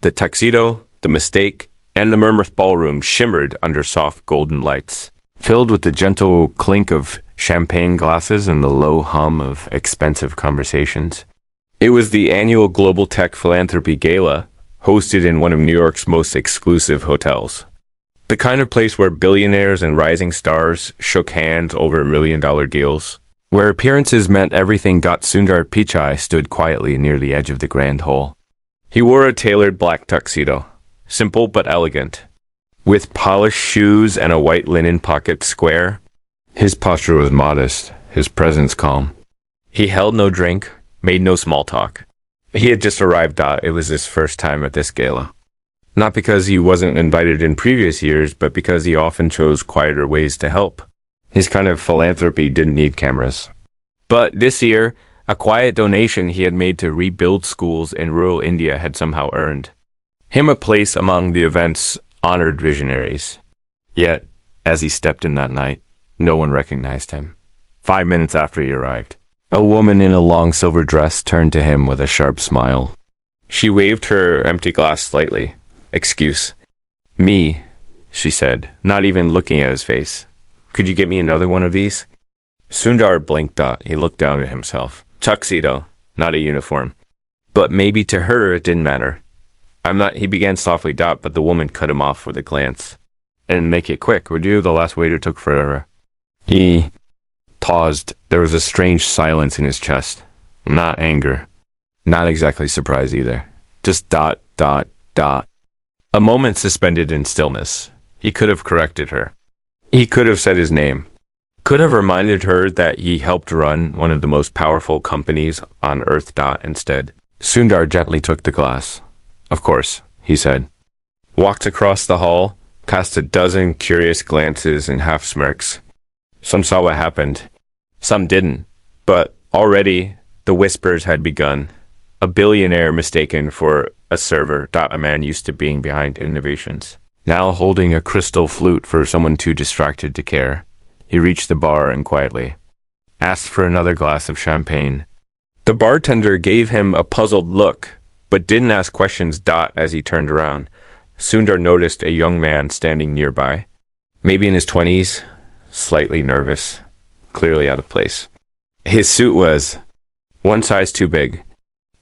The tuxedo, the mistake, and the Murmurth ballroom shimmered under soft golden lights, filled with the gentle clink of champagne glasses and the low hum of expensive conversations. It was the annual Global Tech Philanthropy Gala, hosted in one of New York's most exclusive hotels. The kind of place where billionaires and rising stars shook hands over million-dollar deals, where appearances meant everything. Sundar Pichai stood quietly near the edge of the grand hall. He wore a tailored black tuxedo, simple but elegant, with polished shoes and a white linen pocket square. His posture was modest, his presence calm. He held no drink, made no small talk. He had just arrived. It was his first time at this gala. Not because he wasn't invited in previous years, but because he often chose quieter ways to help. His kind of philanthropy didn't need cameras. But this year, a quiet donation he had made to rebuild schools in rural India had somehow earned him a place among the event's honored visionaries. Yet, as he stepped in that night, no one recognized him. 5 minutes after he arrived, a woman in a long silver dress turned to him with a sharp smile. She waved her empty glass slightly. "Excuse me," she said, not even looking at his face. "Could you get me another one of these?" Sundar blinked. He looked down at himself. Tuxedo, not a uniform. But maybe to her it didn't matter. "I'm not," he began softly. But the woman cut him off with a glance. "And make it quick, would you? The last waiter took forever." He paused. There was a strange silence in his chest. Not anger. Not exactly surprise either. Just ... A moment suspended in stillness. He could have corrected her. He could have said his name. Could have reminded her that he helped run one of the most powerful companies on earth. Instead, Sundar gently took the glass. "Of course," he said. Walked across the hall, cast a dozen curious glances and half smirks. Some saw what happened. Some didn't. But already the whispers had begun. A billionaire mistaken for a server. A man used to being behind innovations, now holding a crystal flute for someone too distracted to care. He reached the bar and quietly asked for another glass of champagne. The bartender gave him a puzzled look, but didn't ask questions. As he turned around, Sundar noticed a young man standing nearby, maybe in his 20s, slightly nervous, clearly out of place. His suit was one size too big.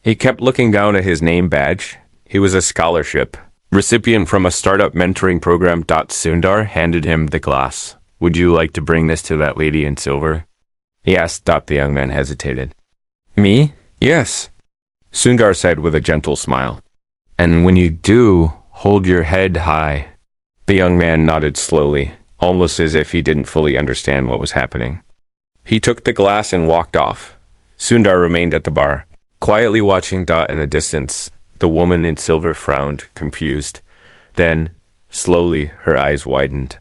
He kept looking down at his name badge. He was a scholarship recipient from a startup mentoring program. Sundar handed him the glass. "Would you like to bring this to that lady in silver?" he asked. The young man hesitated. "Me? Yes," Sundar said with a gentle smile. "And when you do, hold your head high." The young man nodded slowly, almost as if he didn't fully understand what was happening. He took the glass and walked off. Sundar remained at the bar, quietly watching. In the distance, the woman in silver frowned, confused. Then, slowly, her eyes widened.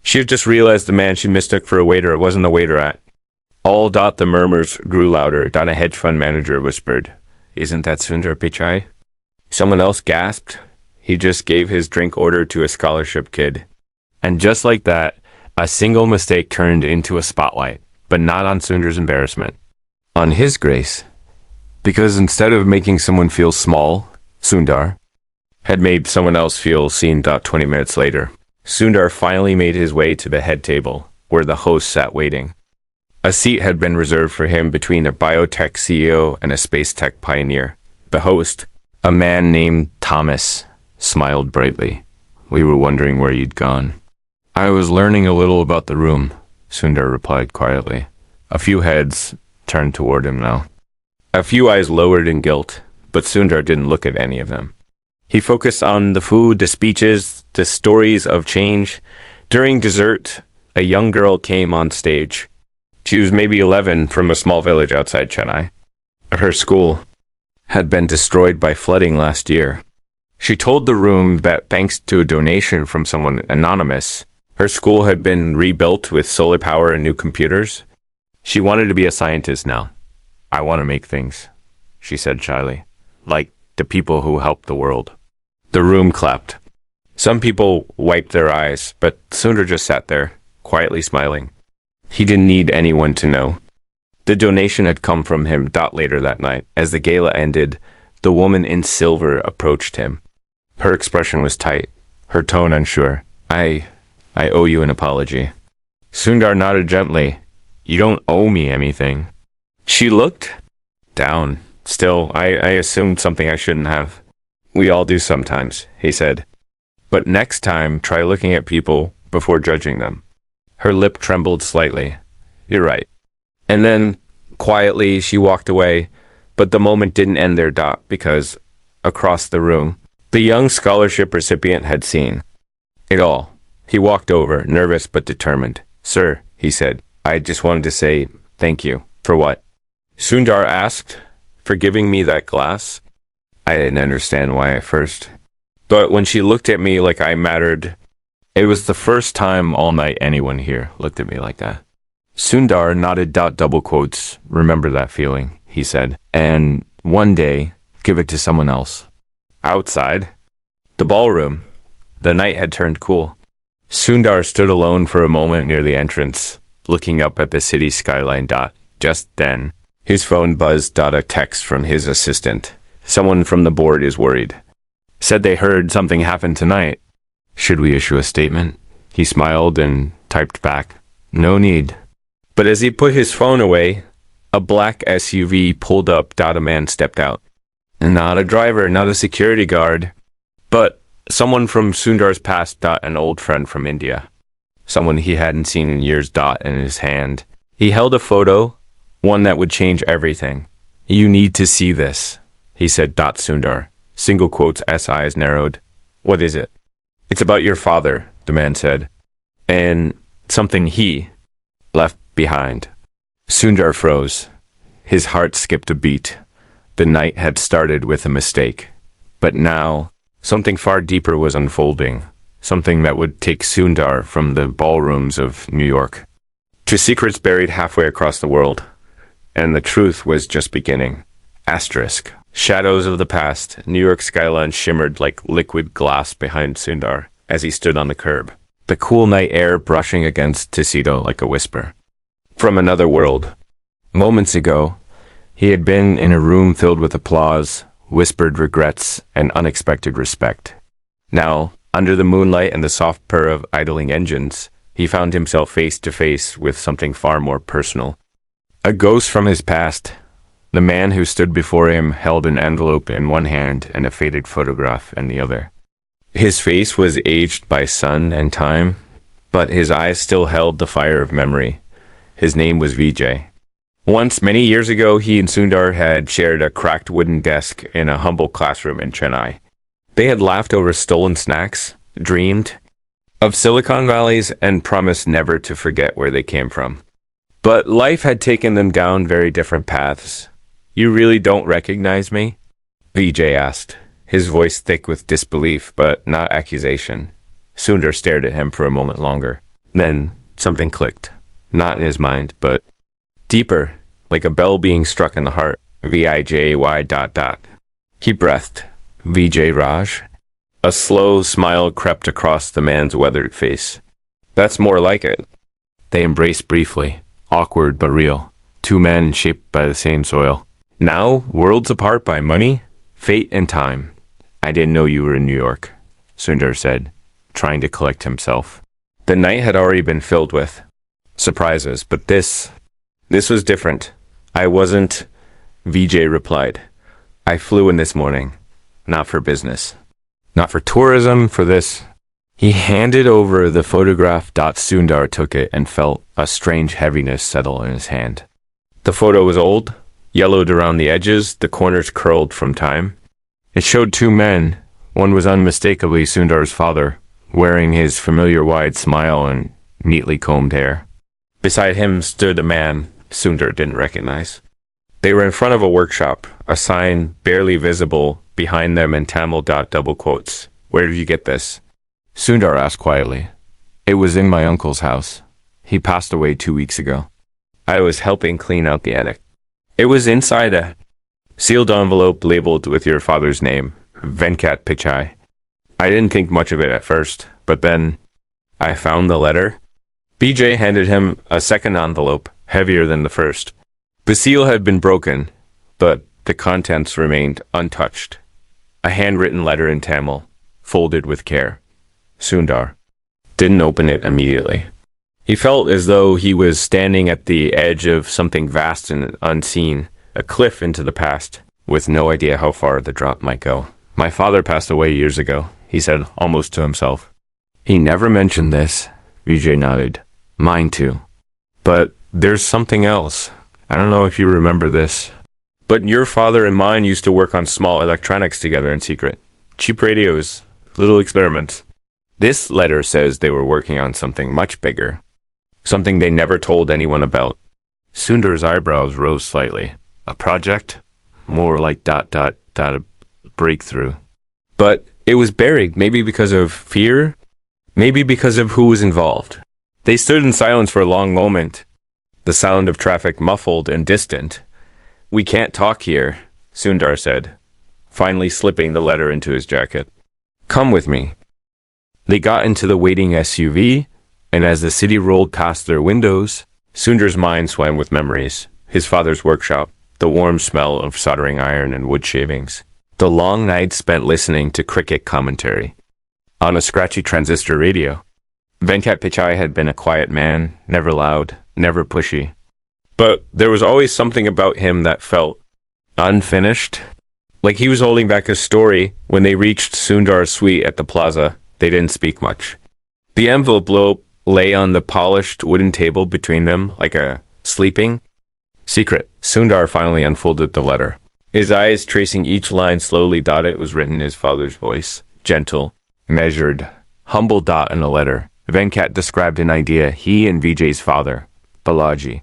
She had just realized the man she mistook for a waiter wasn't the waiter. All. The murmurs grew louder. A hedge fund manager whispered, "Isn't that Sundar Pichai?" Someone else gasped. He just gave his drink order to a scholarship kid. And just like that, a single mistake turned into a spotlight, but not on Sundar's embarrassment. On his grace. Because instead of making someone feel small, Sundar had made someone else feel seen. 20 minutes later, Sundar finally made his way to the head table, where the host sat waiting. A seat had been reserved for him between a biotech CEO and a space tech pioneer. The host, a man named Thomas, smiled brightly. "We were wondering where you'd gone." "I was learning a little about the room," Sundar replied quietly. A few heads turned toward him now. A few eyes lowered in guilt, but Sundar didn't look at any of them. He focused on the food, the speeches, the stories of change. During dessert, a young girl came on stage. She was maybe 11, from a small village outside Chennai. Her school had been destroyed by flooding last year. She told the room that thanks to a donation from someone anonymous, her school had been rebuilt with solar power and new computers. She wanted to be a scientist now. "I want to make things," she said shyly, "like the people who help the world." The room clapped. Some people wiped their eyes, but Sundar just sat there, quietly smiling. He didn't need anyone to know. The donation had come from him. Later that night, as the gala ended, the woman in silver approached him. Her expression was tight, her tone unsure. I owe you an apology. Sundar nodded gently. You don't owe me anything. She looked down. Still, I assumed something I shouldn't have. We all do sometimes, he said. But next time, try looking at people before judging them. Her lip trembled slightly. You're right. And then, quietly, she walked away, but the moment didn't end there, because, across the room, the young scholarship recipient had seen it all. He walked over, nervous but determined. Sir, he said, I just wanted to say thank you. For what? Sundar asked, for giving me that glass. I didn't understand why at first. But when she looked at me like I mattered, it was the first time all night anyone here looked at me like that. Sundar nodded. Double quotes. Remember that feeling, he said. And one day, give it to someone else. Outside, the ballroom. The night had turned cool. Sundar stood alone for a moment near the entrance, looking up at the city skyline. Just then, his phone buzzed. A text from his assistant. Someone from the board is worried. Said they heard something happened tonight. Should we issue a statement? He smiled and typed back. No need. But as he put his phone away, a black SUV pulled up. A man stepped out. Not a driver, not a security guard, but someone from Sundar's past. An old friend from India. Someone he hadn't seen in years. In his hand, he held a photo, one that would change everything. You need to see this, he said. Sundar. Single quotes. Eyes narrowed. What is it? It's about your father, the man said, and something he left behind. Sundar froze. His heart skipped a beat. The night had started with a mistake, but now something far deeper was unfolding, something that would take Sundar from the ballrooms of New York to secrets buried halfway across the world. And the truth was just beginning. Asterisk. Shadows of the past. New York skyline shimmered like liquid glass behind Sundar as he stood on the curb, the cool night air brushing against tuxedo like a whisper. From another world. Moments ago, he had been in a room filled with applause, whispered regrets, and unexpected respect. Now, under the moonlight and the soft purr of idling engines, he found himself face to face with something far more personal. A ghost from his past. The man who stood before him held an envelope in one hand and a faded photograph in the other. His face was aged by sun and time, but his eyes still held the fire of memory. His name was Vijay. Once, many years ago, he and Sundar had shared a cracked wooden desk in a humble classroom in Chennai. They had laughed over stolen snacks, dreamed of Silicon Valleys, and promised never to forget where they came from. But life had taken them down very different paths. You really don't recognize me? Vijay asked, his voice thick with disbelief, but not accusation. Sundar stared at him for a moment longer. Then something clicked. Not in his mind, but deeper, like a bell being struck in the heart. Vijay ... He breathed. Vijay Raj? A slow smile crept across the man's weathered face. That's more like it. They embraced briefly, awkward but real. Two men shaped by the same soil. Now, worlds apart by money, fate, and time. I didn't know you were in New York, Sundar said, trying to collect himself. The night had already been filled with surprises, but this was different. I wasn't, Vijay replied. I flew in this morning, not for business, not for tourism, for this. He handed over the photograph. Sundar took it and felt a strange heaviness settle in his hand. The photo was old, yellowed around the edges, the corners curled from time. It showed two men. One was unmistakably Sundar's father, wearing his familiar wide smile and neatly combed hair. Beside him stood a man Sundar didn't recognize. They were in front of a workshop, a sign barely visible behind them in Tamil. Double quotes. Where did you get this? Sundar asked quietly. It was in my uncle's house. He passed away 2 weeks ago. I was helping clean out the attic. It was inside a sealed envelope labeled with your father's name, Venkat Pichai. I didn't think much of it at first, but then I found the letter. BJ handed him a second envelope, heavier than the first. The seal had been broken, but the contents remained untouched. A handwritten letter in Tamil, folded with care. Sundar didn't open it immediately. He felt as though he was standing at the edge of something vast and unseen, a cliff into the past, with no idea how far the drop might go. My father passed away years ago, he said, almost to himself. He never mentioned this, Vijay nodded. Mine too. But there's something else. I don't know if you remember this, but your father and mine used to work on small electronics together in secret. Cheap radios, little experiments. This letter says they were working on something much bigger. Something they never told anyone about. Sundar's eyebrows rose slightly. A project? More like ... a breakthrough. But it was buried, maybe because of fear, maybe because of who was involved. They stood in silence for a long moment, the sound of traffic muffled and distant. We can't talk here, Sundar said, finally slipping the letter into his jacket. Come with me. They got into the waiting SUV, and as the city rolled past their windows, Sundar's mind swam with memories. His father's workshop, the warm smell of soldering iron and wood shavings, the long nights spent listening to cricket commentary on a scratchy transistor radio. Venkat Pichai had been a quiet man, never loud, never pushy. But there was always something about him that felt unfinished, like he was holding back a story. When they reached Sundar's suite at the plaza, they didn't speak much. The envelope lay on the polished wooden table between them like a sleeping secret. Sundar finally unfolded the letter. His eyes tracing each line slowly. It was written in his father's voice. Gentle, measured, humble. In a letter, Venkat described an idea he and Vijay's father, Balaji,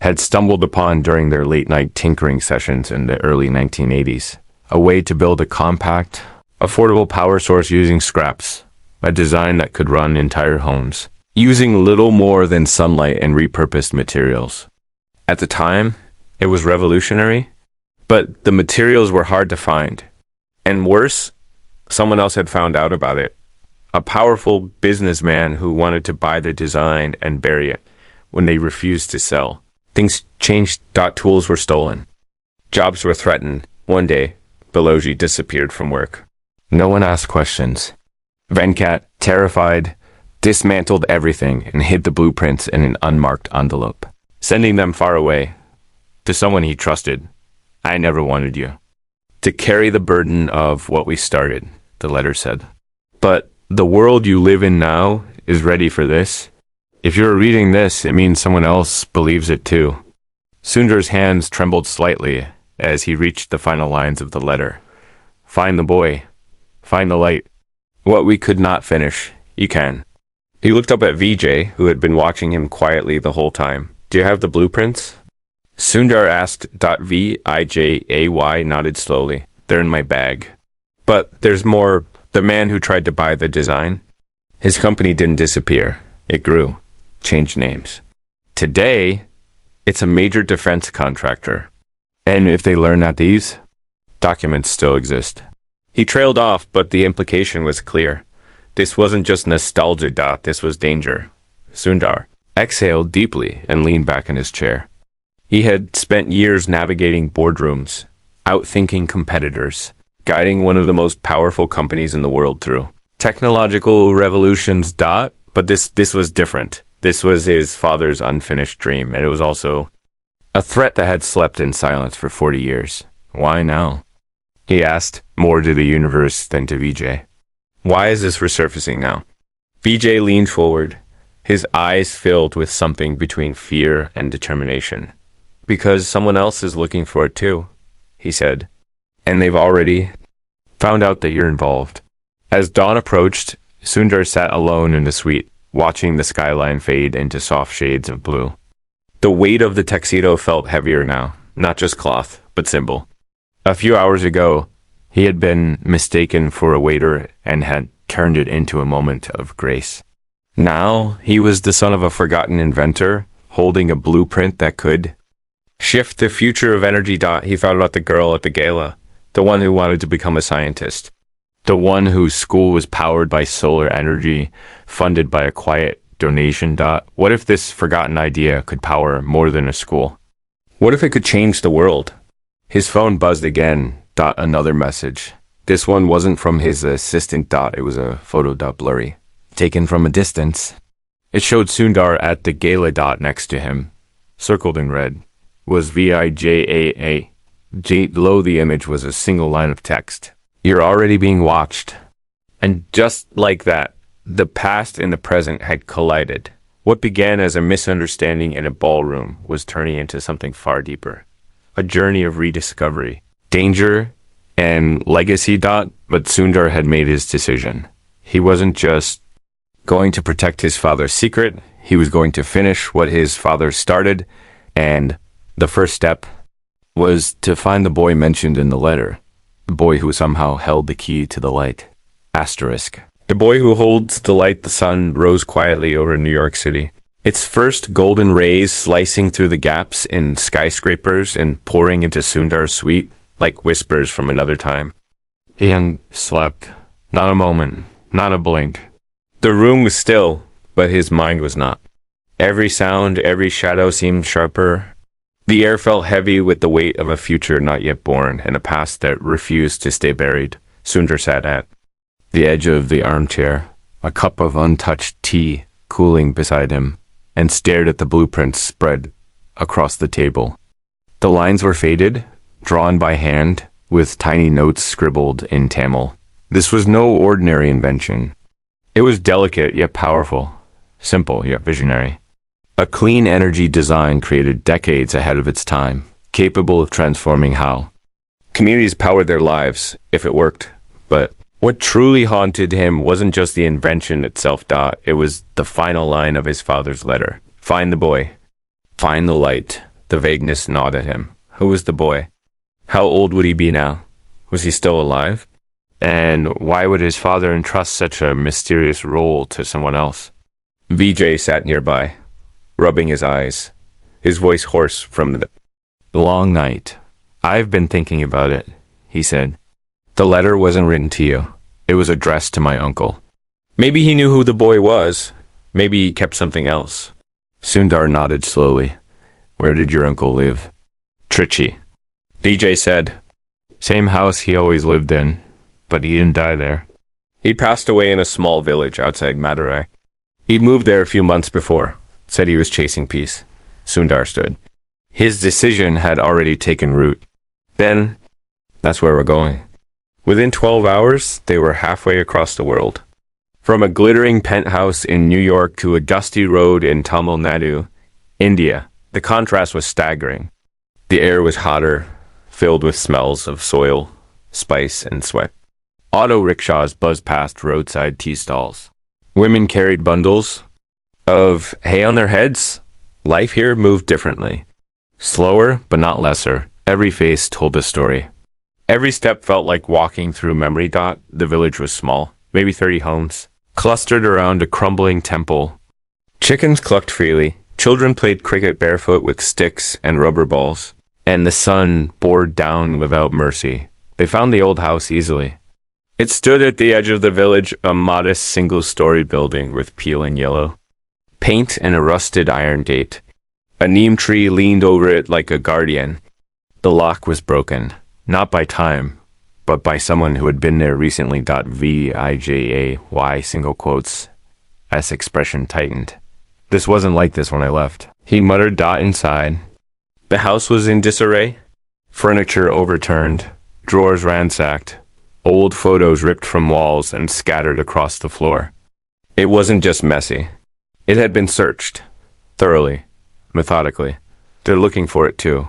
had stumbled upon during their late-night tinkering sessions in the early 1980s. A way to build a compact, affordable power source using scraps. A design that could run entire homes, using little more than sunlight and repurposed materials. At the time, it was revolutionary, but the materials were hard to find. And worse, someone else had found out about it. A powerful businessman who wanted to buy the design and bury it when they refused to sell. Things changed. Tools were stolen. Jobs were threatened. One day, Balaji disappeared from work. No one asked questions. Venkat, terrified, dismantled everything and hid the blueprints in an unmarked envelope, sending them far away to someone he trusted. I never wanted you to carry the burden of what we started, the letter said. But the world you live in now is ready for this. If you're reading this, it means someone else believes it too. Sundar's hands trembled slightly as he reached the final lines of the letter. Find the boy. Find the light. What we could not finish, you can. He looked up at Vijay, who had been watching him quietly the whole time. Do you have the blueprints? Sundar asked. Vijay nodded slowly. They're in my bag. But there's more. The man who tried to buy the design, his company didn't disappear. It grew. Changed names. Today, it's a major defense contractor. And if they learn that these documents still exist. He trailed off, but the implication was clear. This wasn't just nostalgia. This was danger. Sundar exhaled deeply and leaned back in his chair. He had spent years navigating boardrooms, outthinking competitors, guiding one of the most powerful companies in the world through technological revolutions. But this was different. This was his father's unfinished dream, and it was also a threat that had slept in silence for 40 years. Why now? He asked, more to the universe than to Vijay. Why is this resurfacing now? Vijay leaned forward, his eyes filled with something between fear and determination. Because someone else is looking for it too, he said. And they've already found out that you're involved. As dawn approached, Sundar sat alone in the suite, watching the skyline fade into soft shades of blue. The weight of the tuxedo felt heavier now, not just cloth, but symbol. A few hours ago, he had been mistaken for a waiter and had turned it into a moment of grace. Now, he was the son of a forgotten inventor, holding a blueprint that could shift the future of energy. He thought about the girl at the gala, the one who wanted to become a scientist, the one whose school was powered by solar energy, funded by a quiet donation. What if this forgotten idea could power more than a school? What if it could change the world? His phone buzzed again. Another message. This one wasn't from his assistant dot, it was a photo dot blurry, taken from a distance. It showed Sundar at the gala dot next to him, circled in red, was VIJAA. Below the image was a single line of text. You're already being watched. And just like that, the past and the present had collided. What began as a misunderstanding in a ballroom was turning into something far deeper. A journey of rediscovery, danger, and legacy dot, but Sundar had made his decision. He wasn't just going to protect his father's secret, he was going to finish what his father started, and the first step was to find the boy mentioned in the letter, the boy who somehow held the key to the light. Asterisk. The boy who holds the light, the sun, rose quietly over New York City. Its first golden rays slicing through the gaps in skyscrapers and pouring into Sundar's suite like whispers from another time. He slept. Not a moment, not a blink. The room was still, but his mind was not. Every sound, every shadow seemed sharper. The air felt heavy with the weight of a future not yet born and a past that refused to stay buried. Sundar sat at the edge of the armchair, a cup of untouched tea cooling beside him, and stared at the blueprints spread across the table. The lines were faded, drawn by hand, with tiny notes scribbled in Tamil. This was no ordinary invention. It was delicate yet powerful, simple yet visionary. A clean energy design created decades ahead of its time, capable of transforming how communities powered their lives if it worked. But what truly haunted him wasn't just the invention itself, it was the final line of his father's letter. Find the boy. Find the light. The vagueness gnawed at him. Who was the boy? How old would he be now? Was he still alive? And why would his father entrust such a mysterious role to someone else? Vijay sat nearby, rubbing his eyes, his voice hoarse from the long night. I've been thinking about it, he said. The letter wasn't written to you. It was addressed to my uncle. Maybe he knew who the boy was. Maybe he kept something else. Sundar nodded slowly. Where did your uncle live? Trichy. Vijay said. Same house he always lived in, but he didn't die there. He'd passed away in a small village outside Madurai. He'd moved there a few months before. Said he was chasing peace. Sundar stood. His decision had already taken root. Then, that's where we're going. Within 12 hours, they were halfway across the world. From a glittering penthouse in New York to a dusty road in Tamil Nadu, India, the contrast was staggering. The air was hotter, filled with smells of soil, spice, and sweat. Auto rickshaws buzzed past roadside tea stalls. Women carried bundles of hay on their heads. Life here moved differently. Slower, but not lesser. Every face told a story. Every step felt like walking through memory. The village was small, maybe 30 homes, clustered around a crumbling temple. Chickens clucked freely. Children played cricket barefoot with sticks and rubber balls. And the sun poured down without mercy. They found the old house easily. It stood at the edge of the village, a modest single-story building with peeling yellow paint and a rusted iron gate. A neem tree leaned over it like a guardian. The lock was broken, not by time, but by someone who had been there recently. VIJAY single quotes. S expression tightened. This wasn't like this when I left. He muttered inside. The house was in disarray. Furniture overturned, drawers ransacked, old photos ripped from walls and scattered across the floor. It wasn't just messy. It had been searched, thoroughly, methodically. They're looking for it too,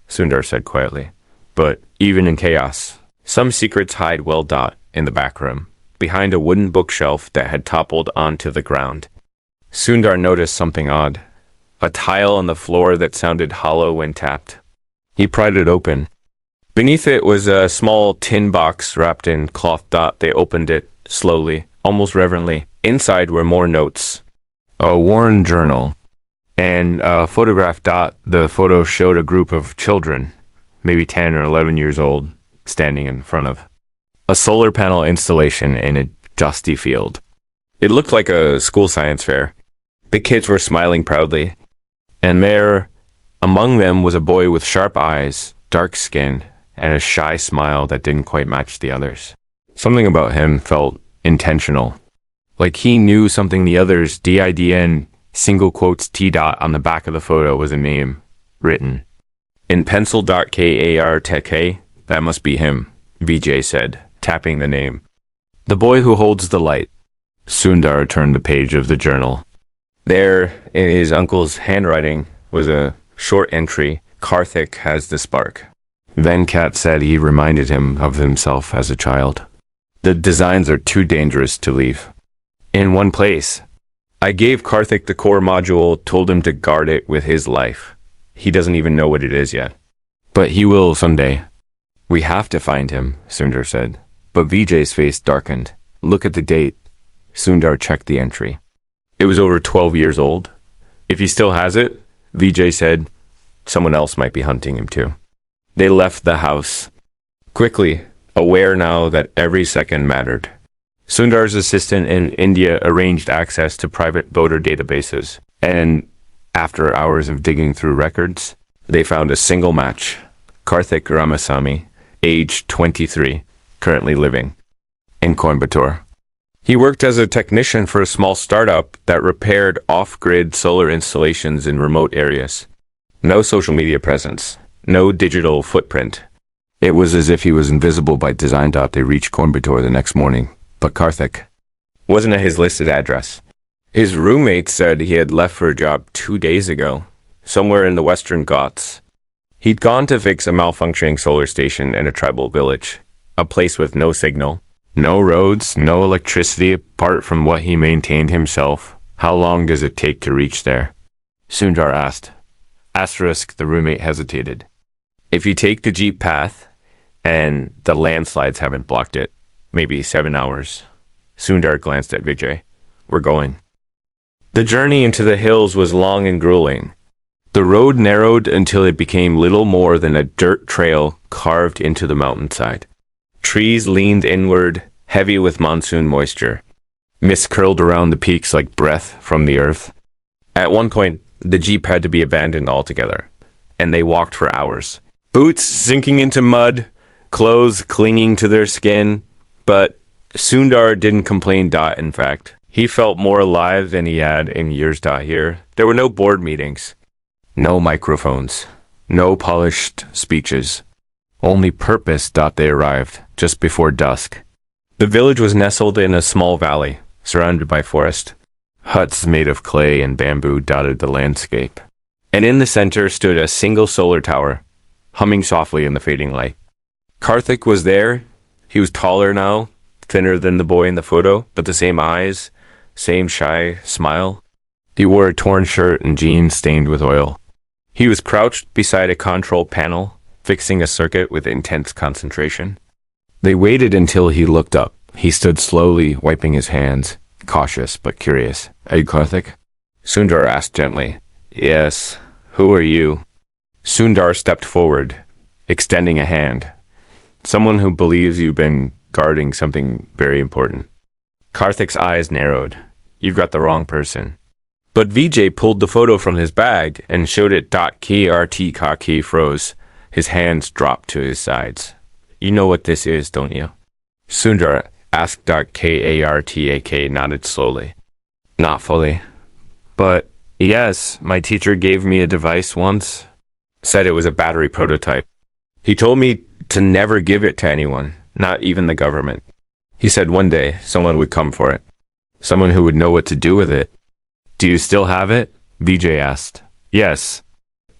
Sundar said quietly. But even in chaos, some secrets hide well. In the back room, behind a wooden bookshelf that had toppled onto the ground. Sundar noticed something odd. A tile on the floor that sounded hollow when tapped. He pried it open. Beneath it was a small tin box wrapped in cloth. They opened it slowly, almost reverently. Inside were more notes. A worn journal. And a photograph. The photo showed a group of children, maybe 10 or 11 years old, standing in front of a solar panel installation in a dusty field. It looked like a school science fair. The kids were smiling proudly. And there, among them, was a boy with sharp eyes, dark skin, and a shy smile that didn't quite match the others. Something about him felt intentional. Like he knew something the others, DIDN, single quotes T dot on the back of the photo was a name written. In pencil dot KAR TK, that must be him, Vijay said, tapping the name. The boy who holds the light. Sundar turned the page of the journal. There, in his uncle's handwriting, was a short entry, Karthik has the spark. Venkat said he reminded him of himself as a child. The designs are too dangerous to leave. In one place. I gave Karthik the core module, told him to guard it with his life. He doesn't even know what it is yet. But he will someday. We have to find him, Sundar said. But Vijay's face darkened. Look at the date. Sundar checked the entry. It was over 12 years old. If he still has it, Vijay said, someone else might be hunting him too. They left the house. Quickly, aware now that every second mattered. Sundar's assistant in India arranged access to private voter databases, and after hours of digging through records, they found a single match. Karthik Ramasamy, age 23, currently living in Coimbatore. He worked as a technician for a small startup that repaired off-grid solar installations in remote areas. No social media presence, no digital footprint. It was as if he was invisible by design. They reached Coimbatore the next morning, but Karthik wasn't at his listed address. His roommate said he had left for a job 2 days ago, somewhere in the Western Ghats. He'd gone to fix a malfunctioning solar station in a tribal village, a place with no signal. No roads, no electricity apart from what he maintained himself. How long does it take to reach there? Sundar asked. Asterisk, the roommate hesitated. If you take the jeep path, and the landslides haven't blocked it, maybe 7 hours. Sundar glanced at Vijay. We're going. The journey into the hills was long and grueling. The road narrowed until it became little more than a dirt trail carved into the mountainside. Trees leaned inward, heavy with monsoon moisture. Mist curled around the peaks like breath from the earth. At one point, the jeep had to be abandoned altogether, and they walked for hours. Boots sinking into mud, clothes clinging to their skin. But Sundar didn't complain. In fact, he felt more alive than he had in years. Here, there were no board meetings, no microphones, no polished speeches. Only purpose. They arrived just before dusk. The village was nestled in a small valley, surrounded by forest. Huts made of clay and bamboo dotted the landscape. And in the center stood a single solar tower, humming softly in the fading light. Karthik was there. He was taller now, thinner than the boy in the photo, but the same eyes, same shy smile. He wore a torn shirt and jeans stained with oil. He was crouched beside a control panel, fixing a circuit with intense concentration. They waited until he looked up. He stood slowly, wiping his hands, cautious but curious. Are you Karthik? Sundar asked gently. Yes. Who are you? Sundar stepped forward, extending a hand. Someone who believes you've been guarding something very important. Karthik's eyes narrowed. You've got the wrong person. But Vijay pulled the photo from his bag and showed it. KRT Kaki froze. His hands dropped to his sides. You know what this is, don't you? Sundar asked. KARTAK nodded slowly. Not fully. But yes, my teacher gave me a device once. Said it was a battery prototype. He told me to never give it to anyone, not even the government. He said one day someone would come for it. Someone who would know what to do with it. Do you still have it? Vijay asked. Yes.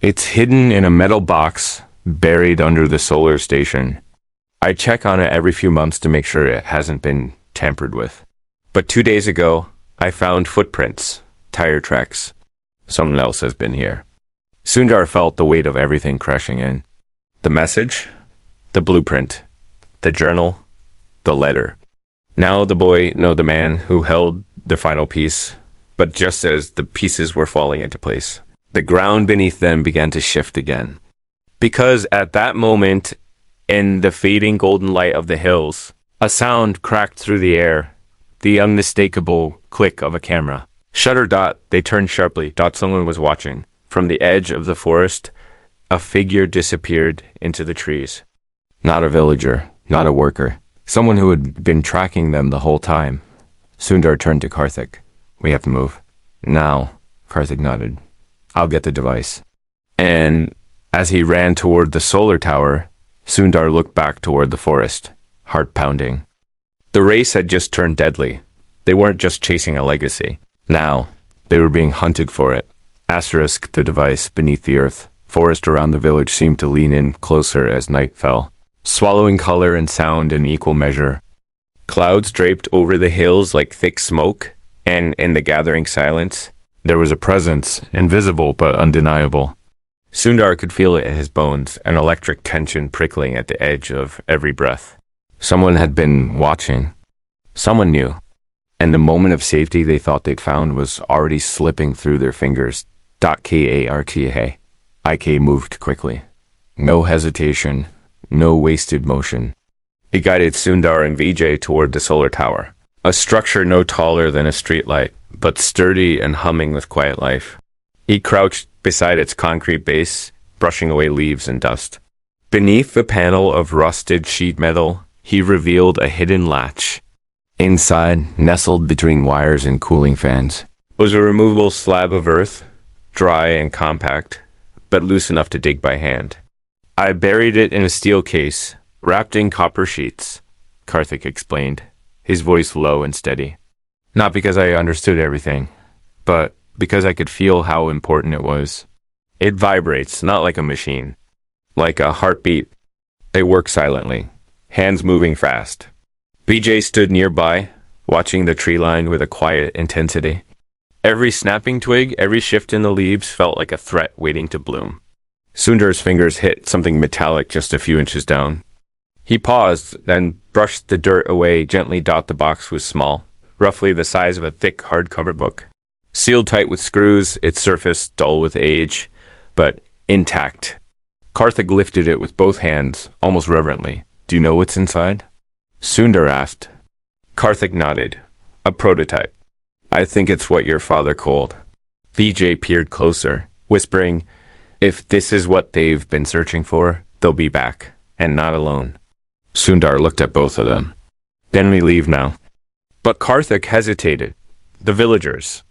It's hidden in a metal box, buried under the solar station. I check on it every few months to make sure it hasn't been tampered with. But 2 days ago, I found footprints, tire tracks. Someone else has been here. Sundar felt the weight of everything crashing in. The message, the blueprint, the journal, the letter. Now the boy knew the man who held the final piece, but just as the pieces were falling into place, the ground beneath them began to shift again. Because at that moment, in the fading golden light of the hills, a sound cracked through the air, the unmistakable click of a camera. Shutter. They turned sharply. Someone was watching. From the edge of the forest, a figure disappeared into the trees. Not a villager, not a worker. Someone who had been tracking them the whole time. Sundar turned to Karthik. We have to move. Now, Karthik nodded. I'll get the device. And as he ran toward the solar tower, Sundar looked back toward the forest, heart pounding. The race had just turned deadly. They weren't just chasing a legacy. Now, they were being hunted for it. Asterisk the device beneath the earth. Forest around the village seemed to lean in closer as night fell, swallowing color and sound in equal measure. Clouds draped over the hills like thick smoke, and in the gathering silence, there was a presence, invisible but undeniable. Sundar could feel it in his bones, an electric tension prickling at the edge of every breath. Someone had been watching. Someone knew. And the moment of safety they thought they'd found was already slipping through their fingers. Karta. IK moved quickly. No hesitation, no wasted motion. He guided Sundar and Vijay toward the solar tower, a structure no taller than a streetlight, but sturdy and humming with quiet life. He crouched beside its concrete base, brushing away leaves and dust. Beneath the panel of rusted sheet metal, he revealed a hidden latch. Inside, nestled between wires and cooling fans, was a removable slab of earth, dry and compact, but loose enough to dig by hand. I buried it in a steel case, wrapped in copper sheets, Karthik explained, his voice low and steady. Not because I understood everything, but because I could feel how important it was. It vibrates, not like a machine. Like a heartbeat. They work silently, hands moving fast. BJ stood nearby, watching the tree line with a quiet intensity. Every snapping twig, every shift in the leaves felt like a threat waiting to bloom. Sundar's fingers hit something metallic just a few inches down. He paused, then brushed the dirt away. Gently. The box was small, roughly the size of a thick hardcover book. Sealed tight with screws, its surface dull with age, but intact. Karthik lifted it with both hands, almost reverently. Do you know what's inside? Sundar asked. Karthik nodded. A prototype. I think it's what your father called. Vijay peered closer, whispering, if this is what they've been searching for, they'll be back, and not alone. Sundar looked at both of them. Then we leave now. But Karthik hesitated. The villagers.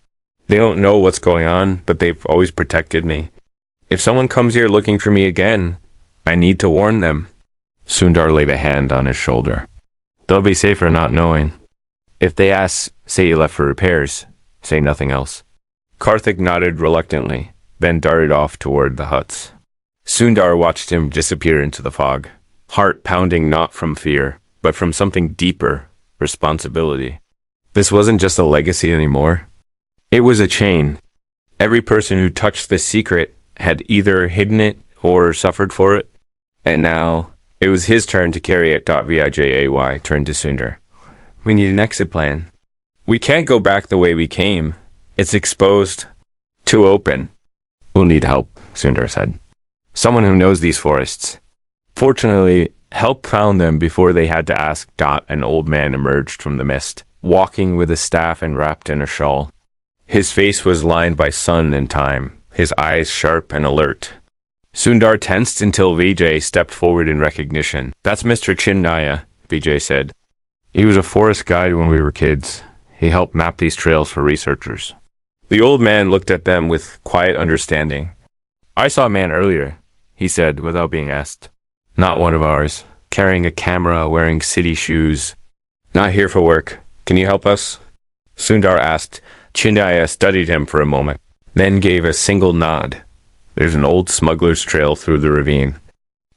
They don't know what's going on, but they've always protected me. If someone comes here looking for me again, I need to warn them. Sundar laid a hand on his shoulder. They'll be safer not knowing. If they ask, say you left for repairs, say nothing else. Karthik nodded reluctantly, then darted off toward the huts. Sundar watched him disappear into the fog, heart pounding not from fear, but from something deeper, responsibility. This wasn't just a legacy anymore. It was a chain. Every person who touched this secret had either hidden it or suffered for it. And now, it was his turn to carry it. Vijay turned to Sundar. We need an exit plan. We can't go back the way we came. It's exposed. Too open. We'll need help, Sundar said. Someone who knows these forests. Fortunately, help found them before they had to ask. An old man emerged from the mist, walking with a staff and wrapped in a shawl. His face was lined by sun and time, his eyes sharp and alert. Sundar tensed until Vijay stepped forward in recognition. That's Mr. Chinnaya, Vijay said. He was a forest guide when we were kids. He helped map these trails for researchers. The old man looked at them with quiet understanding. I saw a man earlier, he said without being asked. Not one of ours. Carrying a camera, wearing city shoes. Not here for work. Can you help us? Sundar asked. Chinnaya studied him for a moment, then gave a single nod. There's an old smuggler's trail through the ravine.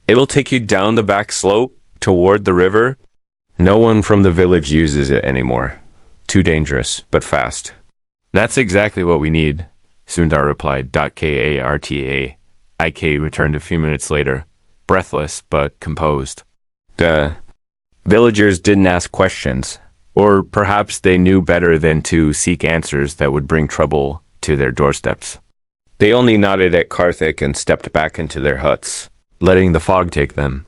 It'll take you down the back slope, toward the river. No one from the village uses it anymore. Too dangerous, but fast. That's exactly what we need, Sundar replied. Karta. IK returned a few minutes later, breathless but composed. The villagers didn't ask questions, or perhaps they knew better than to seek answers that would bring trouble to their doorsteps. They only nodded at Karthik and stepped back into their huts, letting the fog take them.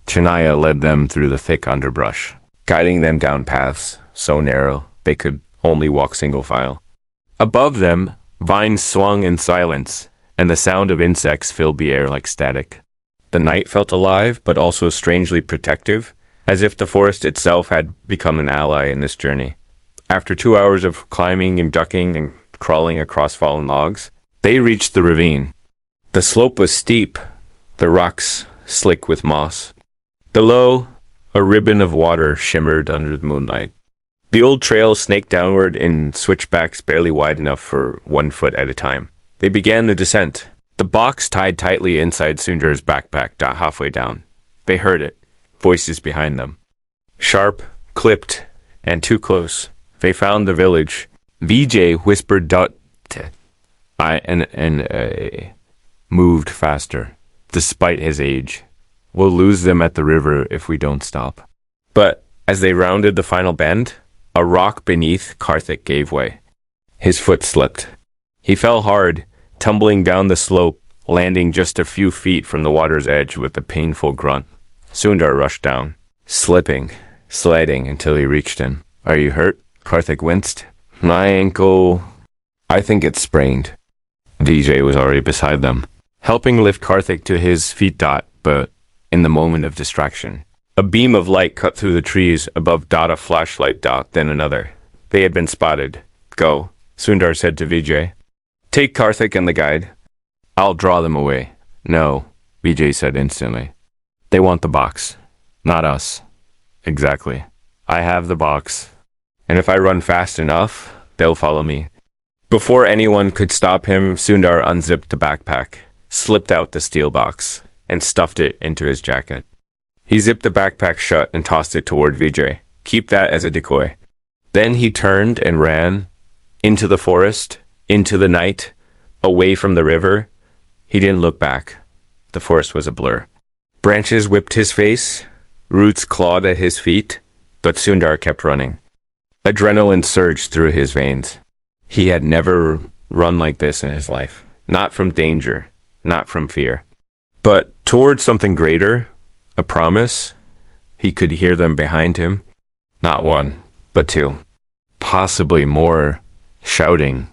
Chinnaya led them through the thick underbrush, guiding them down paths so narrow they could only walk single file. Above them, vines swung in silence, and the sound of insects filled the air like static. The night felt alive, but also strangely protective, as if the forest itself had become an ally in this journey. After 2 hours of climbing and ducking and crawling across fallen logs, they reached the ravine. The slope was steep, the rocks slick with moss. Below, a ribbon of water shimmered under the moonlight. The old trail snaked downward in switchbacks barely wide enough for 1 foot at a time. They began the descent. The box tied tightly inside Sundar's backpack halfway down. They heard it, voices behind them. Sharp, clipped, and too close. They found the village. Vijay whispered moved faster, despite his age. We'll lose them at the river if we don't stop. But as they rounded the final bend, a rock beneath Karthik gave way. His foot slipped. He fell hard, tumbling down the slope, landing just a few feet from the water's edge with a painful grunt. Sundar rushed down, slipping, sliding until he reached him. Are you hurt? Karthik winced. My ankle. I think it's sprained. DJ was already beside them, helping lift Karthik to his feet. But in the moment of distraction, a beam of light cut through the trees above a flashlight then another. They had been spotted. Go, Sundar said to Vijay. Take Karthik and the guide. I'll draw them away. No, Vijay said instantly. They want the box, not us. Exactly. I have the box. And if I run fast enough, they'll follow me. Before anyone could stop him, Sundar unzipped the backpack, slipped out the steel box, and stuffed it into his jacket. He zipped the backpack shut and tossed it toward Vijay. Keep that as a decoy. Then he turned and ran into the forest, into the night, away from the river. He didn't look back. The forest was a blur. Branches whipped his face, roots clawed at his feet, but Sundar kept running. Adrenaline surged through his veins. He had never run like this in his life. Not from danger, not from fear, but towards something greater, a promise. He could hear them behind him. Not one, but two. Possibly more, shouting,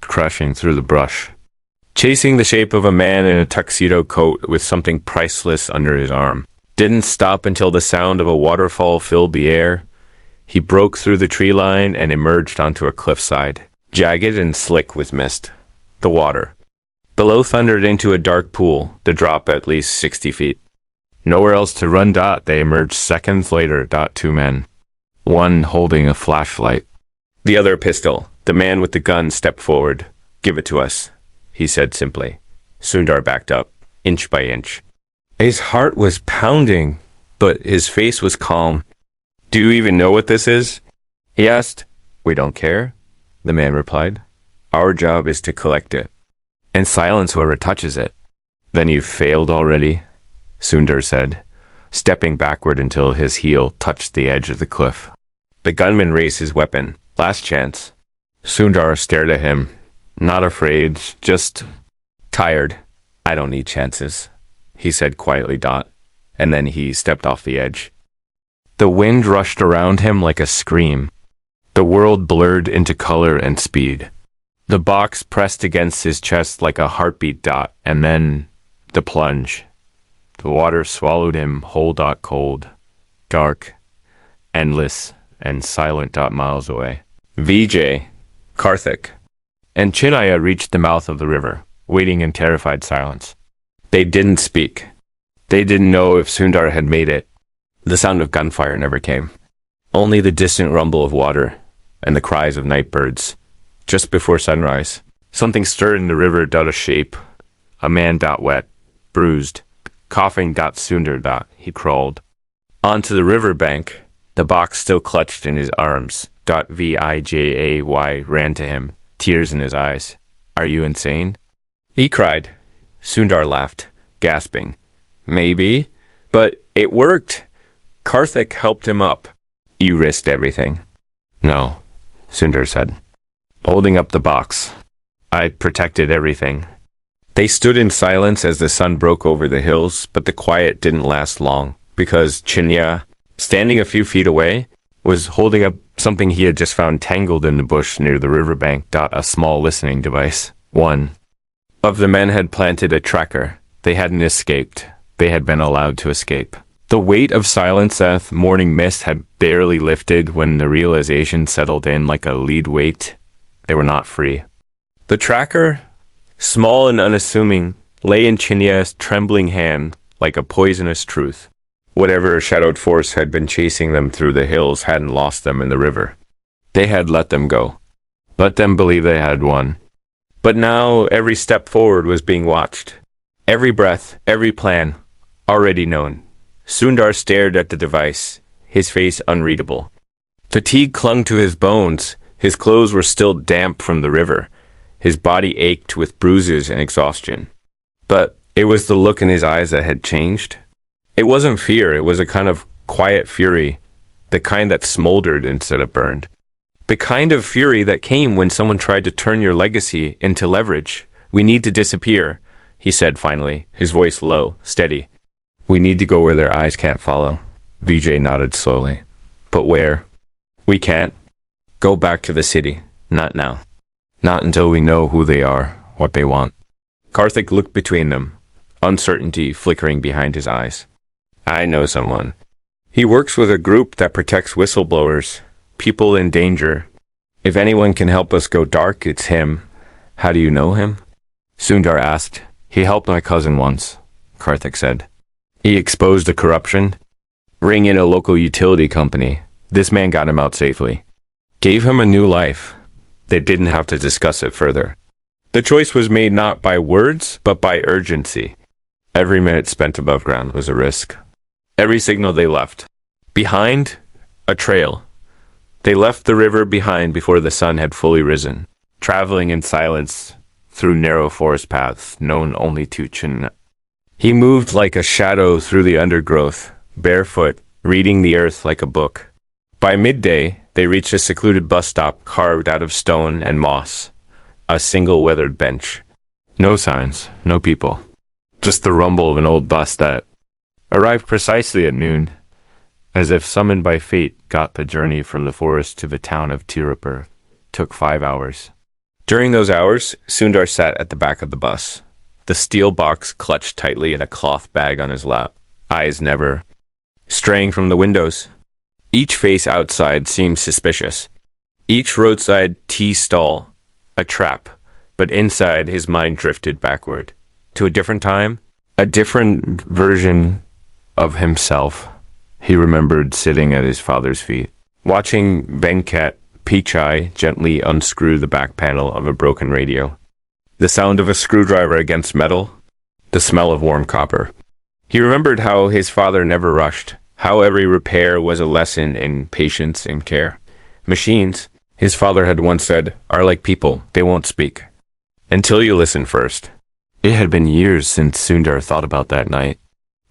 crashing through the brush. Chasing the shape of a man in a tuxedo coat with something priceless under his arm. Didn't stop until the sound of a waterfall filled the air. He broke through the tree line and emerged onto a cliffside, jagged and slick with mist. The water. Below thundered into a dark pool, the drop at least 60 feet. Nowhere else to run. They emerged seconds later. Two men. One holding a flashlight. The other a pistol. The man with the gun stepped forward. Give it to us, he said simply. Sundar backed up, inch by inch. His heart was pounding, but his face was calm. Do you even know what this is? He asked. We don't care, the man replied. Our job is to collect it, and silence whoever touches it. Then you've failed already, Sundar said, stepping backward until his heel touched the edge of the cliff. The gunman raised his weapon. Last chance. Sundar stared at him, not afraid, just tired. I don't need chances, he said quietly. And then he stepped off the edge. The wind rushed around him like a scream. The world blurred into color and speed. The box pressed against his chest like a heartbeat. And then the plunge. The water swallowed him whole. Cold, dark, endless, and silent. Miles away. Vijay, Karthik, and Chinaya reached the mouth of the river, waiting in terrified silence. They didn't speak. They didn't know if Sundar had made it. The sound of gunfire never came. Only the distant rumble of water and the cries of night birds. Just before sunrise, something stirred in the river. A shape. A man. Wet, bruised, coughing. Sundar. He crawled onto the river bank, the box still clutched in his arms. Vijay ran to him, tears in his eyes. Are you insane? He cried. Sundar laughed, gasping. Maybe, but it worked. Karthik helped him up. You risked everything. No, Sundar said, holding up the box. I protected everything. They stood in silence as the sun broke over the hills, but the quiet didn't last long, because Chinya, standing a few feet away, was holding up something he had just found tangled in the bush near the riverbank. A small listening device. One of the men had planted a tracker. They hadn't escaped. they had been allowed to escape. The weight of silence as morning mist had barely lifted when the realization settled in like a lead weight. They were not free. The tracker, small and unassuming, lay in Chinya's trembling hand like a poisonous truth. Whatever shadowed force had been chasing them through the hills hadn't lost them in the river. They had let them go. Let them believe they had won. But now every step forward was being watched. Every breath, every plan, already known. Sundar stared at the device, his face unreadable. Fatigue clung to his bones. His clothes were still damp from the river. His body ached with bruises and exhaustion. But it was the look in his eyes that had changed. It wasn't fear, it was a kind of quiet fury, the kind that smoldered instead of burned. The kind of fury that came when someone tried to turn your legacy into leverage. We need to disappear, he said finally, his voice low, steady. We need to go where their eyes can't follow. Vijay nodded slowly. But where? We can't. Go back to the city. Not now. Not until we know who they are, what they want. Karthik looked between them, uncertainty flickering behind his eyes. I know someone. He works with a group that protects whistleblowers, people in danger. If anyone can help us go dark, it's him. How do you know him? Sundar asked. He helped my cousin once, Karthik said. He exposed the corruption. Ring in a local utility company. This man got him out safely. Gave him a new life. They didn't have to discuss it further. The choice was made not by words, but by urgency. Every minute spent above ground was a risk. Every signal they left. Behind, a trail. They left the river behind before the sun had fully risen, traveling in silence through narrow forest paths known only to Chin. He moved like a shadow through the undergrowth, barefoot, reading the earth like a book. By midday, they reached a secluded bus stop carved out of stone and moss. A single weathered bench. No signs, no people. Just the rumble of an old bus that arrived precisely at noon, as if summoned by fate. Got the journey from the forest to the town of Tirupur. Took 5 hours. During those hours, Sundar sat at the back of the bus, the steel box clutched tightly in a cloth bag on his lap, eyes never straying from the windows. Each face outside seemed suspicious. Each roadside tea stall, a trap, but inside his mind drifted backward, to a different time, a different version of himself. He remembered sitting at his father's feet, watching Venkat Pichai gently unscrew the back panel of a broken radio. The sound of a screwdriver against metal, the smell of warm copper. He remembered how his father never rushed, how every repair was a lesson in patience and care. Machines, his father had once said, are like people, they won't speak. Until you listen first. It had been years since Sundar thought about that night.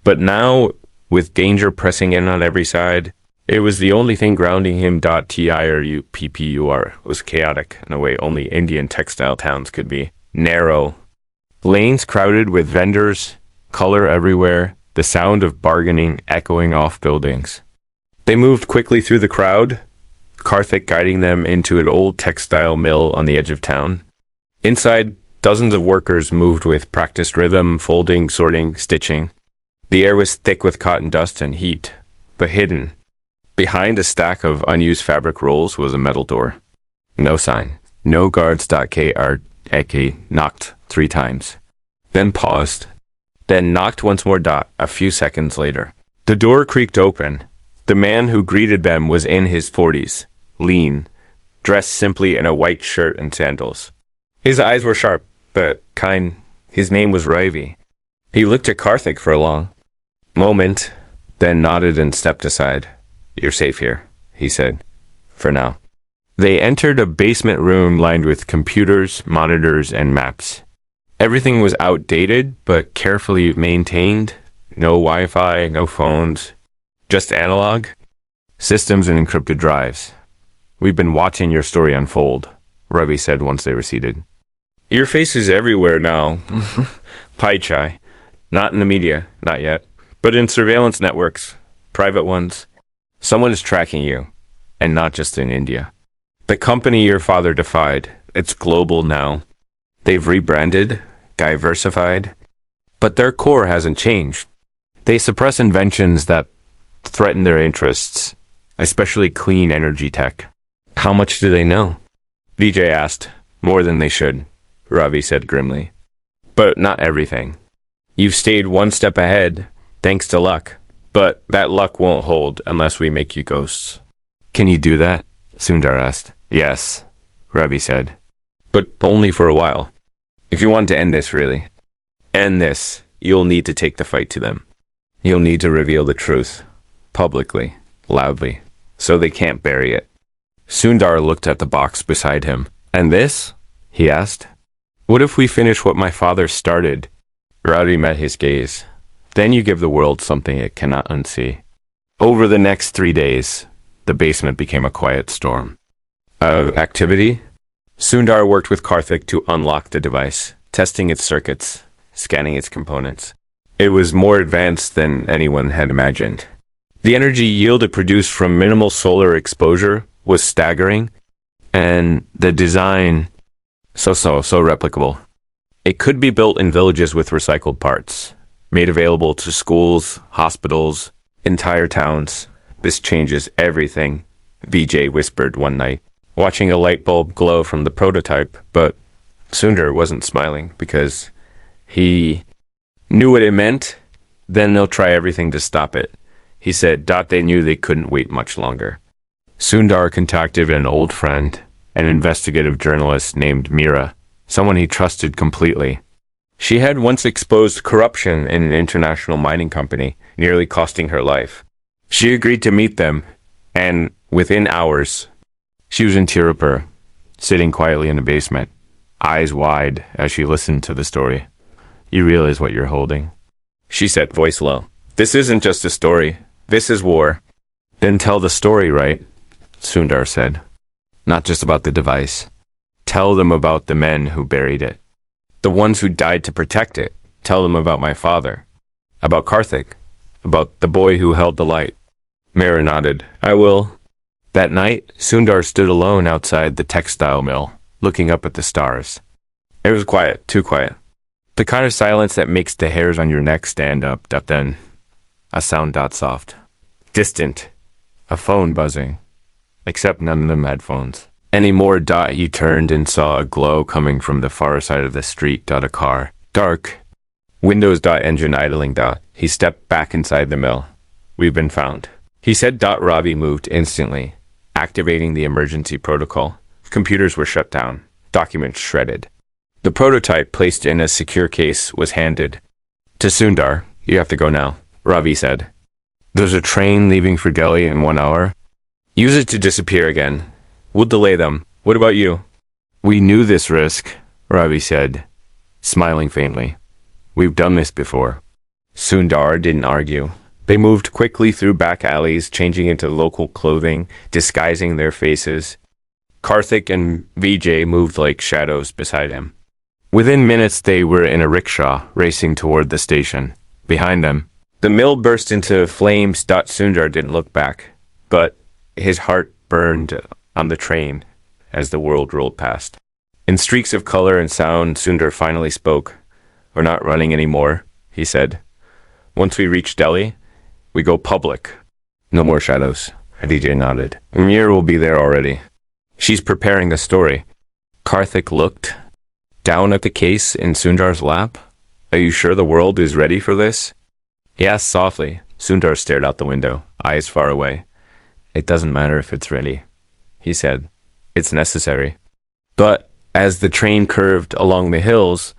But now, with danger pressing in on every side, it was the only thing grounding him. TIRUPPUR was chaotic in a way only Indian textile towns could be. Narrow. Lanes crowded with vendors, color everywhere, the sound of bargaining echoing off buildings. They moved quickly through the crowd, Karthik guiding them into an old textile mill on the edge of town. Inside, dozens of workers moved with practiced rhythm, folding, sorting, stitching. The air was thick with cotton dust and heat, but hidden. Behind a stack of unused fabric rolls was a metal door. No sign. No guards. Eke knocked 3 times. Then paused. Then knocked once more. A few seconds later. The door creaked open. The man who greeted them was in his 40s, lean, dressed simply in a white shirt and sandals. His eyes were sharp, but kind. His name was Ravi. He looked at Karthik for a long moment, then nodded and stepped aside. You're safe here, he said. For now. They entered a basement room lined with computers, monitors, and maps. Everything was outdated, but carefully maintained. No Wi-Fi, no phones. Just analog. Systems and encrypted drives. We've been watching your story unfold, Ravi said once they were seated. Your face is everywhere now. Pichai. Not in the media, not yet. But in surveillance networks, private ones. Someone is tracking you, and not just in India. The company your father defied, it's global now. They've rebranded, diversified, but their core hasn't changed. They suppress inventions that threaten their interests, especially clean energy tech. How much do they know? Vijay asked. More than they should, Ravi said grimly. But not everything. You've stayed one step ahead, thanks to luck. But that luck won't hold unless we make you ghosts. Can you do that? Sundar asked. Yes, Ravi said. But only for a while. If you want to end this, really. End this, you'll need to take the fight to them. You'll need to reveal the truth. Publicly. Loudly. So they can't bury it. Sundar looked at the box beside him. And this? He asked. What if we finish what my father started? Ravi met his gaze. Then you give the world something it cannot unsee. Over the next 3 days, the basement became a quiet storm. Activity? Sundar worked with Karthik to unlock the device, testing its circuits, scanning its components. It was more advanced than anyone had imagined. The energy yield it produced from minimal solar exposure was staggering, and the design so replicable. It could be built in villages with recycled parts, made available to schools, hospitals, entire towns. This changes everything, Vijay whispered one night, watching a light bulb glow from the prototype, but Sundar wasn't smiling because he knew what it meant. Then they'll try everything to stop it. He said they knew they couldn't wait much longer. Sundar contacted an old friend, an investigative journalist named Meera, someone he trusted completely. She had once exposed corruption in an international mining company, nearly costing her life. She agreed to meet them, and within hours, she was in Tirupur, sitting quietly in the basement, eyes wide as she listened to the story. You realize what you're holding? She said, voice low. This isn't just a story. This is war. Then tell the story, right? Sundar said. Not just about the device. Tell them about the men who buried it. The ones who died to protect it. Tell them about my father. About Karthik. About the boy who held the light. Meera nodded. I will. That night, Sundar stood alone outside the textile mill, looking up at the stars. It was quiet, too quiet. The kind of silence that makes the hairs on your neck stand up, then a sound soft. Distant. A phone buzzing. Except none of them had phones. Any more he turned and saw a glow coming from the far side of the street. A car. Dark. Windows. Engine idling. He stepped back inside the mill. We've been found. He said. Ravi moved instantly, activating the emergency protocol. Computers were shut down. Documents shredded. The prototype, placed in a secure case, was handed. To Sundar. You have to go now, Ravi said. There's a train leaving for Delhi in 1 hour. Use it to disappear again. We'll delay them. What about you? We knew this risk, Ravi said, smiling faintly. We've done this before. Sundar didn't argue. They moved quickly through back alleys, changing into local clothing, disguising their faces. Karthik and Vijay moved like shadows beside him. Within minutes, they were in a rickshaw, racing toward the station. Behind them, the mill burst into flames. Sundar didn't look back, but his heart burned on the train as the world rolled past. In streaks of color and sound, Sundar finally spoke. We're not running anymore, he said. Once we reach Delhi, we go public. No more shadows. Vijay nodded. Meera will be there already. She's preparing the story. Karthik looked down at the case in Sundar's lap. Are you sure the world is ready for this? He asked softly. Sundar stared out the window, eyes far away. It doesn't matter if it's ready, he said. It's necessary. But as the train curved along the hills,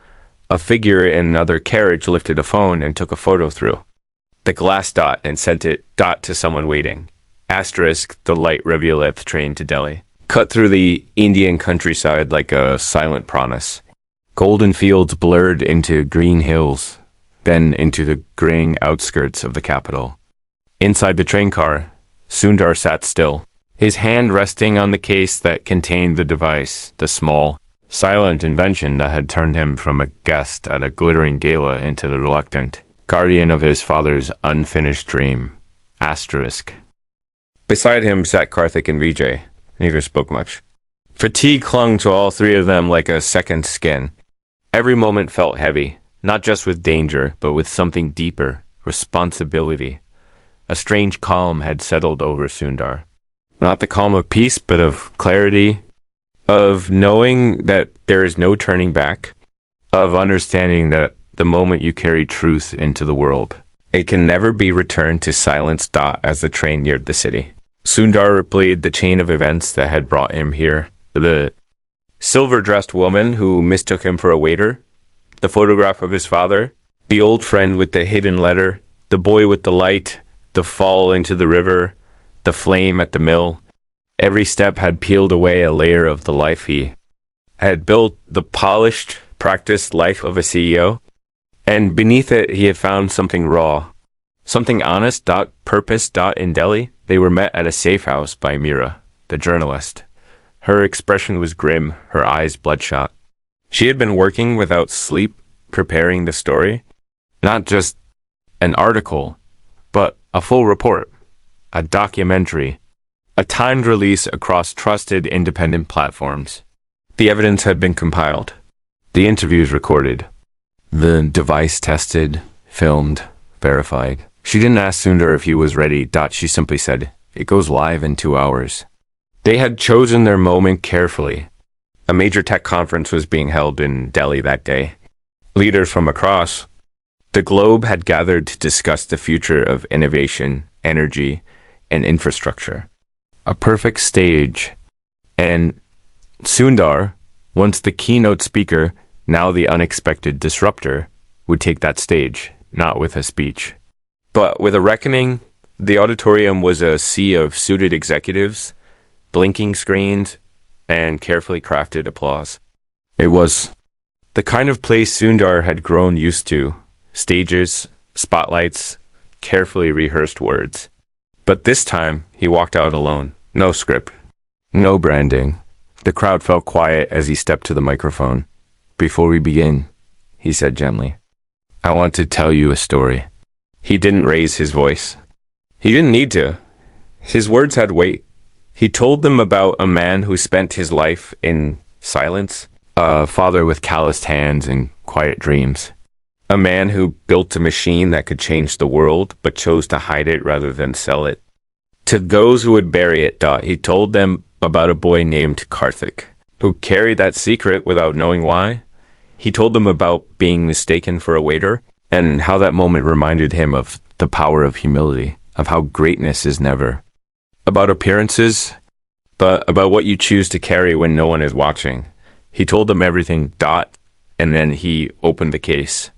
a figure in another carriage lifted a phone and took a photo through the glass and sent it to someone waiting. Asterisk, the light Reviolette train to Delhi. Cut through the Indian countryside like a silent promise. Golden fields blurred into green hills, then into the graying outskirts of the capital. Inside the train car, Sundar sat still, his hand resting on the case that contained the device, the small, silent invention that had turned him from a guest at a glittering gala into the reluctant guardian of his father's unfinished dream. Asterisk. Beside him sat Karthik and Vijay. Neither spoke much. Fatigue clung to all three of them like a second skin. Every moment felt heavy, not just with danger, but with something deeper, responsibility. A strange calm had settled over Sundar. Not the calm of peace, but of clarity, of knowing that there is no turning back, of understanding that the moment you carry truth into the world, it can never be returned to silence. As the train neared the city, Sundar replayed the chain of events that had brought him here. The silver-dressed woman who mistook him for a waiter, the photograph of his father, the old friend with the hidden letter, the boy with the light, the fall into the river, the flame at the mill. Every step had peeled away a layer of the life he had built, the polished, practiced life of a CEO. And beneath it, he had found something raw, something honest. Purpose. In Delhi, they were met at a safe house by Meera, the journalist. Her expression was grim, her eyes bloodshot. She had been working without sleep, preparing the story. Not just an article, but a full report, a documentary, a timed release across trusted independent platforms. The evidence had been compiled, the interviews recorded, the device tested, filmed, verified. She didn't ask Sundar if he was ready. She simply said, "It goes live in 2 hours." They had chosen their moment carefully. A major tech conference was being held in Delhi that day. Leaders from across the globe had gathered to discuss the future of innovation, energy, and infrastructure. A perfect stage. And Sundar, once the keynote speaker, now the unexpected disruptor, would take that stage, not with a speech, but with a reckoning. The auditorium was a sea of suited executives, blinking screens, and carefully crafted applause. It was the kind of place Sundar had grown used to. Stages, spotlights, carefully rehearsed words. But this time, he walked out alone. No script. No branding. The crowd fell quiet as he stepped to the microphone. "Before we begin," he said gently, "I want to tell you a story." He didn't raise his voice. He didn't need to. His words had weight. He told them about a man who spent his life in silence, a father with calloused hands and quiet dreams. A man who built a machine that could change the world, but chose to hide it rather than sell it. To those who would bury it, he told them about a boy named Karthik, who carried that secret without knowing why. He told them about being mistaken for a waiter, and how that moment reminded him of the power of humility, of how greatness is never about appearances, but about what you choose to carry when no one is watching. He told them everything. And then he opened the case.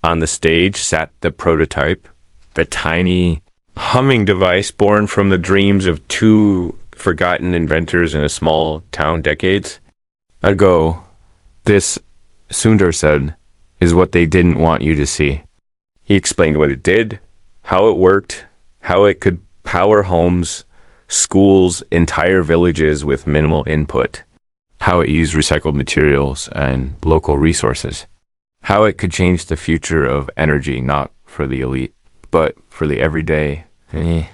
On the stage sat the prototype, the tiny humming device born from the dreams of 2 forgotten inventors in a small town decades ago. "This," Sundar said, "is what they didn't want you to see." He explained what it did, how it worked, how it could power homes, schools, entire villages with minimal input, how it used recycled materials and local resources, how it could change the future of energy, not for the elite, but for the everyday. He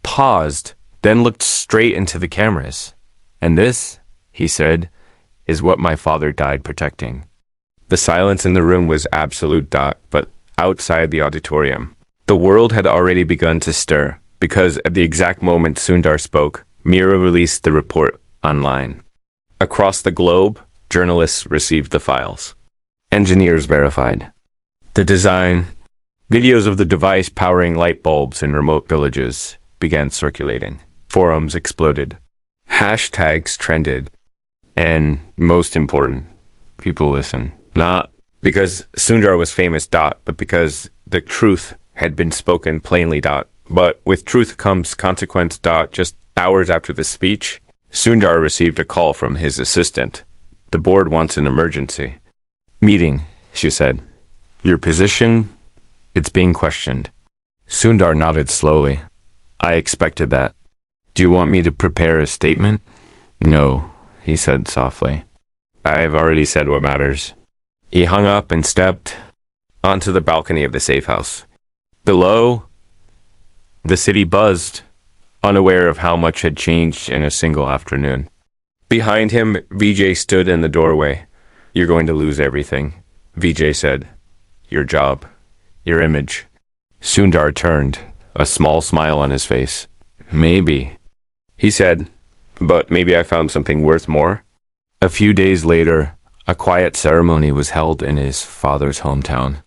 paused, then looked straight into the cameras. "And this," he said, "is what my father died protecting." The silence in the room was absolute. But outside the auditorium, the world had already begun to stir, because at the exact moment Sundar spoke, Meera released the report online. Across the globe, journalists received the files. Engineers verified the design. Videos of the device powering light bulbs in remote villages began circulating. Forums exploded. Hashtags trended. And most important, people listened. Not because Sundar was famous. But because the truth had been spoken plainly. But with truth comes consequence. Just hours after the speech, Sundar received a call from his assistant. "The board wants an emergency meeting," she said. "Your position, it's being questioned." Sundar nodded slowly. "I expected that. Do you want me to prepare a statement?" "No," he said softly. "I've already said what matters." He hung up and stepped onto the balcony of the safe house. Below, the city buzzed, unaware of how much had changed in a single afternoon. Behind him, Vijay stood in the doorway. "You're going to lose everything," Vijay said. "Your job, your image, Sundar turned, a small smile on his face. Maybe, he said, but maybe I found something worth more. A few days later, a quiet ceremony was held in his father's hometown.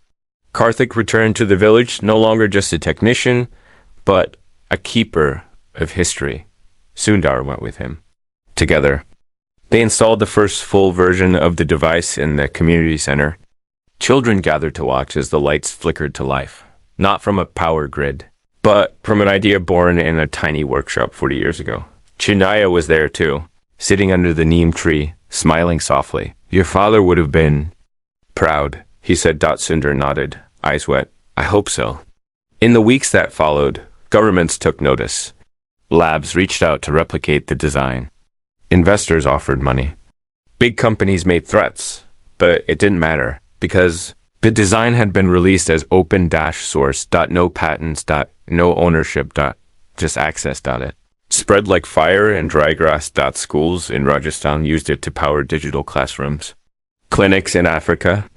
Karthik returned to the village, no longer just a technician, but a keeper of history. Sundar went with him. Together, they installed the first full version of the device in the community center. Children gathered to watch as the lights flickered to life, not from a power grid, but from an idea born in a tiny workshop 40 years ago. Chinaya was there too, sitting under the neem tree, smiling softly. Your father would have been proud, he said. Sundar nodded, eyes wet. I hope so. In the weeks that followed, governments took notice. Labs reached out to replicate the design. Investors offered money. Big companies made threats, but it didn't matter because the design had been released as open-source, no patents, no ownership, just access. It spread like fire and dry grass. Schools in Rajasthan used it to power digital classrooms. Clinics in Africa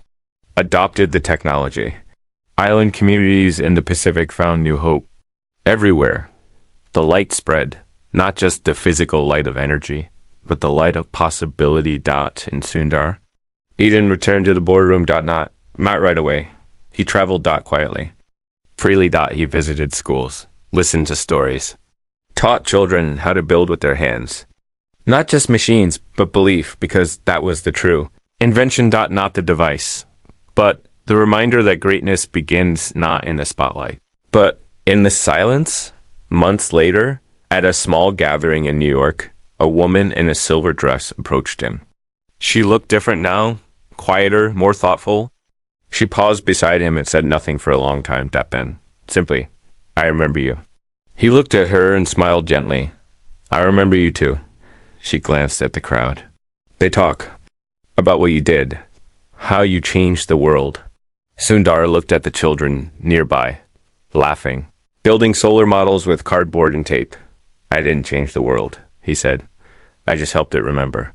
adopted the technology. Island communities in the Pacific found new hope. Everywhere, the light spread, not just the physical light of energy, but the light of possibility. In Sundar, Eden returned to the boardroom. Not right away. He traveled. Quietly. Freely. He visited schools, listened to stories, taught children how to build with their hands. Not just machines, but belief, because that was the true invention. Not the device, but the reminder that greatness begins not in the spotlight, but in the silence. Months later, at a small gathering in New York, a woman in a silver dress approached him. She looked different now, quieter, more thoughtful. She paused beside him and said nothing for a long time. Then, simply, I remember you. He looked at her and smiled gently. I remember you too. She glanced at the crowd. They talk about what you did, how you changed the world. Sundar looked at the children nearby, laughing, building solar models with cardboard and tape. I didn't change the world, he said. I just helped it remember.